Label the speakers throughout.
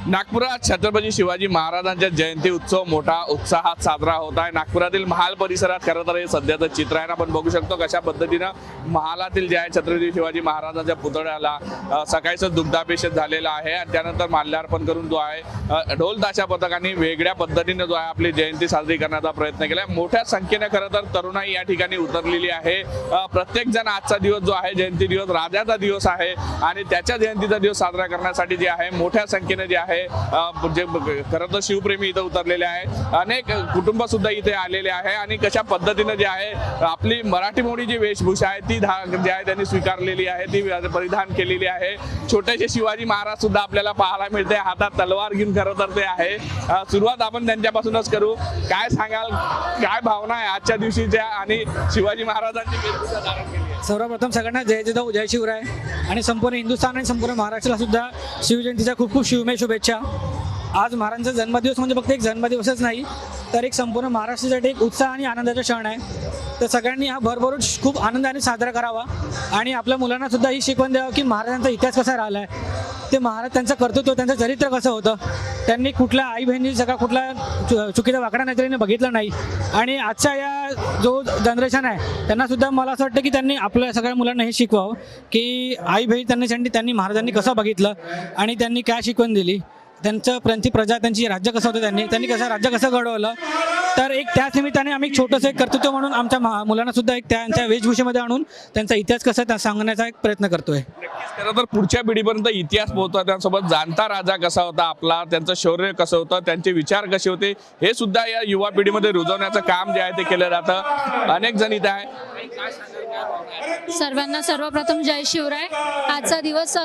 Speaker 1: नागपुरात छत्रपती शिवाजी महाराजांच्या जयंती उत्सव मोठा उत्साहात साजरा होत आहे। नागपुरातील महाल परिसरात खरं तर हे सध्याचं चित्र आहे। आपण बघू शकतो कशा पद्धतीनं महालातील जे आहे छत्रपती शिवाजी महाराजांच्या पुतळ्याला सकाळीच दुग्धाभिषेक झालेला आहे आणि त्यानंतर माल्यार्पण करून जो आहे ढोल ताशा पथकांनी वेगळ्या पद्धतीने जो आहे आपली जयंती साजरी करण्याचा प्रयत्न केला। मोठ्या संख्येने खरं तर तरुणाई या ठिकाणी उतरलेली आहे। प्रत्येक जण आजचा दिवस जो आहे जयंती दिवस राजाचा दिवस आहे आणि त्याच्या जयंतीचा दिवस साजरा करण्यासाठी जे आहे मोठ्या संख्येने जे आहे जे खरं तर शिवप्रेमी इथे उतरलेले आहे। अनेक कुटुंब सुद्धा इथे आलेले आहे आणि कशा पद्धतीने जे आहे आपली मराठी मोडी जी वेशभूषा आहे ती जी आहे त्यांनी स्वीकारलेली आहे, ती परिधान केलेली आहे। छोटेसे शिवाजी महाराज सुद्धा आपल्याला पाहायला मिळते, हातात तलवार घेऊन खरं तर ते आहे। सुरुवात आपण त्यांच्यापासूनच करू। काय सांगाल, काय भावना आहे आजच्या दिवशीच्या आणि शिवाजी महाराजांची वेशभूषा धारण केली आहे?
Speaker 2: सर्वप्रथम सगळ्यांना जय जिजाऊ जय शिवराय आणि संपूर्ण हिंदुस्थान आणि संपूर्ण महाराष्ट्राला सुद्धा शिवजयंतीच्या खूप खूप शिवमय शुभेच्छा। आज महाराजांचा जन्मदिवस म्हणजे फक्त एक जन्मदिवसच नाही तर एक संपूर्ण महाराष्ट्रासाठी एक उत्साह आणि आनंदाचा क्षण आहे। तर सगळ्यांनी हा भरभरून खूप आनंदाने साजरा करावा आणि आपल्या मुलांना सुद्धा ही शिकवण द्यावं की महाराजांचा इतिहास कसा राहिला आहे, ते महाराज त्यांचं कर्तृत्व त्यांचं चरित्र कसं होतं, त्यांनी कुठल्या आई बहिणी सगळा कुठला चुकीचा वाकडा नजरेने बघितलं नाही। आणि आजच्या या जो जनरेशन आहे त्यांना सुद्धा मला असं वाटतं की त्यांनी आपल्या सगळ्या मुलांना हे शिकवावं की आई बहीण त्यांनी महाराजांनी कसं बघितलं आणि त्यांनी काय शिकवण दिली, त्यांची प्रजा त्यांची राज्य कसं होतं, त्यांनी कसं राज्य कसं घडवलं। तर एक त्याच निमित्ताने आम्ही छोटंसं एक कर्तृत्व म्हणून आमच्या मुलांना सुद्धा एक त्यांच्या वेशभूषेमध्ये आणून त्यांचा इतिहास कसा सांगण्याचा एक प्रयत्न करतोय।
Speaker 1: खरं तर पुढच्या पिढीपर्यंत इतिहास पोहोचवा, त्यांसोबत जाणता राजा कसा होता आपला, त्यांचं शौर्य कसं होतं, त्यांचे विचार कसे होते हे सुद्धा या युवा पिढीमध्ये रुजवण्याचं काम जे आहे ते केलं जातं। अनेक जण इथे आहे।
Speaker 3: सर्वांना सर्वप्रथम जय शिवराय। आजचा दिवस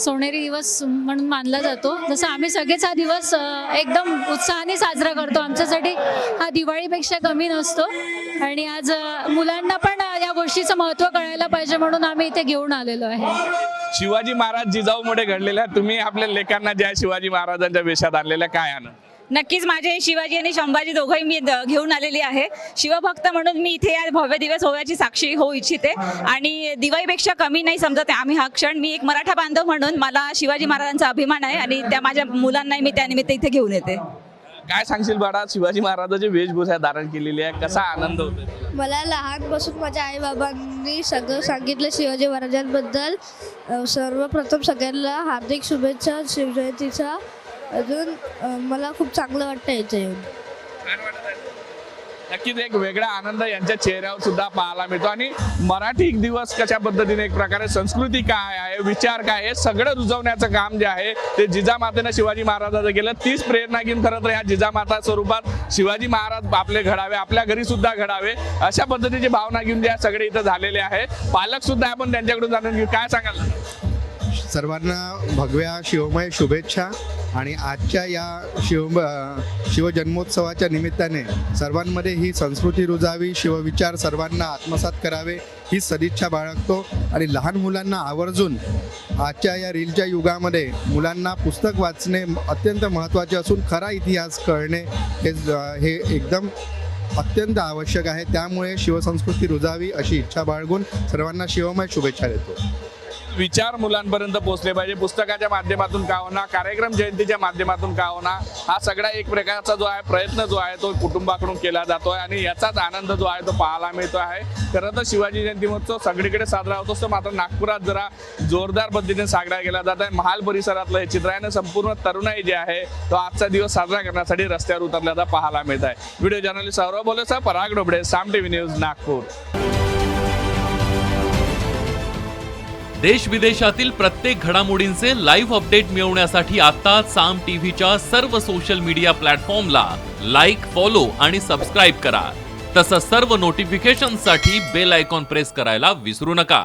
Speaker 3: सोनेरी दिवस म्हणून मानला जातो। जसं आम्ही सगळेच हा दिवस एकदम उत्साहाने साजरा करतो, आमच्यासाठी हा दिवाळीपेक्षा कमी नसतो आणि आज मुलांना पण या गोष्टीचं महत्त्व कळायला पाहिजे म्हणून आम्ही इथे घेऊन आलेलो आहे।
Speaker 1: शिवाजी महाराज जिजाऊमुळे घडलेल्या तुम्ही आपल्या लेखांना ज्या शिवाजी महाराजांच्या वेशात आणलेल्या काय आण?
Speaker 4: नक्कीच माझे शिवाजी आणि संभाजी दोघंही मी घेऊन आलेली आहे। शिवभक्त म्हणून मी इथे या भव्य दिवस होण्याची साक्षी होऊ इच्छिते आणि दिवाळीपेक्षा कमी नाही समजत आम्ही हा क्षण। मी एक मराठा बांधव म्हणून मला शिवाजी महाराजांचा अभिमान आहे आणि त्या माझ्या मुलांनाही मी त्यानिमित्त इथे घेऊन येते।
Speaker 1: काय सांगशील बाळा, शिवाजी महाराजांची वेशभूषा धारण केलेली आहे, कसा आनंद होतो?
Speaker 5: मला लहानपासून माझ्या आई बाबांनी सगळं सांगितलं शिवाजी महाराजांबद्दल। सर्वप्रथम सगळ्यांना हार्दिक शुभेच्छा शिवजयंतीच्या। अजून मला खूप चांगलं वाटतं इथे येऊन।
Speaker 1: नक्कीच एक वेगळा आनंद यांच्या चेहऱ्यावर सुद्धा पाहायला मिळतो आणि मराठी दिवस कशा पद्धतीने एक प्रकारे संस्कृती काय आहे, विचार काय आहे, सगळं रुजवण्याचं काम जे आहे ते जिजामातेनं शिवाजी महाराजांचं केलं। तीच प्रेरणा घेऊन खरं तर या जिजामाता स्वरूपात शिवाजी महाराज आपले घडावे, आपल्या घरी सुद्धा घडावे अशा पद्धतीची भावना घेऊन जे सगळे इथं झालेले आहे। पालक सुद्धा आपण त्यांच्याकडून जाणून घेऊ, काय सांगाल?
Speaker 6: सर्वांना भगव्या शिवमय शुभेच्छा आणि आजच्या या शिवजन्मोत्सवाच्या निमित्ताने सर्वांमध्ये ही संस्कृती रुजावी, शिवविचार सर्वांना आत्मसात करावे ही सदिच्छा बाळगतो। आणि लहान मुलांना आवर्जून आजच्या या रीलच्या युगामध्ये मुलांना पुस्तक वाचणे अत्यंत महत्त्वाचे असून खरा इतिहास कळणे हे एकदम अत्यंत आवश्यक आहे। त्यामुळे शिवसंस्कृती रुजावी अशी इच्छा बाळगून सर्वांना शिवमय शुभेच्छा देतो।
Speaker 1: विचार मुलांपर्यंत पोहोचले पाहिजे, पुस्तकाच्या माध्यमातून का होणार, कार्यक्रम जयंतीच्या माध्यमातून का होणार, हा सगळा एक प्रकारचा जो आहे प्रयत्न जो आहे तो कुटुंबाकडून केला जातोय आणि याचाच आनंद जो आहे तो पाहायला मिळतो आहे। खरं तर शिवाजी जयंती महोत्सव सगळीकडे साजरा होत असतो, मात्र नागपुरात जरा जोरदार पद्धतीने साजरा केला जात आहे। महाल परिसरातलं हे चित्र आहे, संपूर्ण तरुणाई जे आहे तो आजचा दिवस साजरा करण्यासाठी रस्त्यावर उतरल्याचा पाहायला मिळत आहे। व्हिडिओ जर्नलिस्ट सौरभ बोलेसह पराग डोबडे, साम टीव्ही न्यूज, नागपूर।
Speaker 7: देश विदेशातील प्रत्येक घडामोडींचे लाईव्ह अपडेट मिळवण्यासाठी आता साम टीव्हीच्या सर्व सोशल मीडिया प्लॅटफॉर्मला लाईक, फॉलो आणि सबस्क्राईब करा। तसंच सर्व नोटिफिकेशनसाठी बेल आयकॉन प्रेस करायला विसरू नका।